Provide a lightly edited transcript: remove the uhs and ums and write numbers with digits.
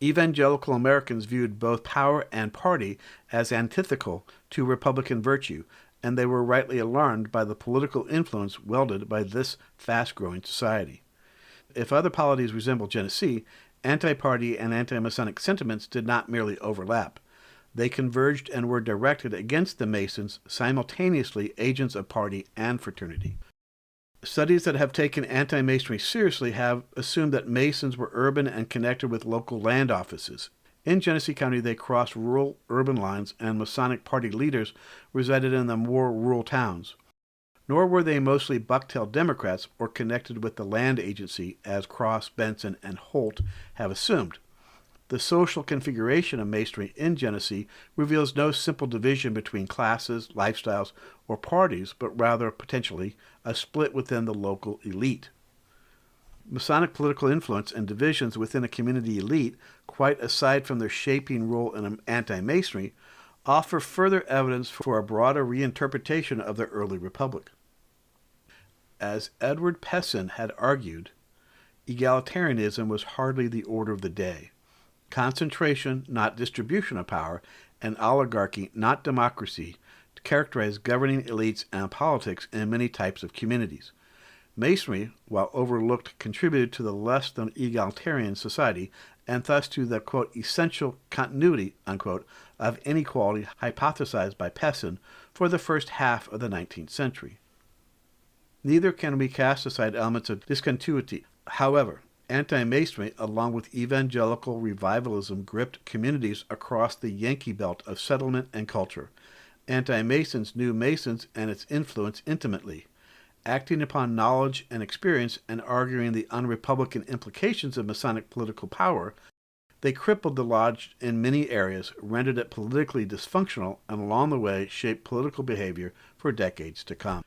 Evangelical Americans viewed both power and party as antithetical to Republican virtue, and they were rightly alarmed by the political influence wielded by this fast-growing society. If other polities resembled Genesee, anti-party and anti-Masonic sentiments did not merely overlap. They converged and were directed against the Masons, simultaneously agents of party and fraternity. Studies that have taken anti-Masonry seriously have assumed that Masons were urban and connected with local land offices. In Genesee County, they crossed rural-urban lines, and Masonic party leaders resided in the more rural towns. Nor were they mostly buck-tailed Democrats or connected with the land agency, as Cross, Benson, and Holt have assumed. The social configuration of Masonry in Genesee reveals no simple division between classes, lifestyles, or parties, but rather, potentially, a split within the local elite. Masonic political influence and divisions within a community elite, quite aside from their shaping role in anti-Masonry, offer further evidence for a broader reinterpretation of the early republic. As Edward Pessin had argued, egalitarianism was hardly the order of the day. Concentration, not distribution of power, and oligarchy, not democracy, characterize governing elites and politics in many types of communities. Masonry, while overlooked, contributed to the less than egalitarian society, and thus to the, quote, essential continuity, unquote, of inequality hypothesized by Pessin for the first half of the 19th century. Neither can we cast aside elements of discontinuity. However, anti-Masonry, along with evangelical revivalism, gripped communities across the Yankee belt of settlement and culture. Anti-Masons knew Masons and its influence intimately. Acting upon knowledge and experience and arguing the unrepublican implications of Masonic political power, they crippled the lodge in many areas, rendered it politically dysfunctional, and along the way shaped political behavior for decades to come.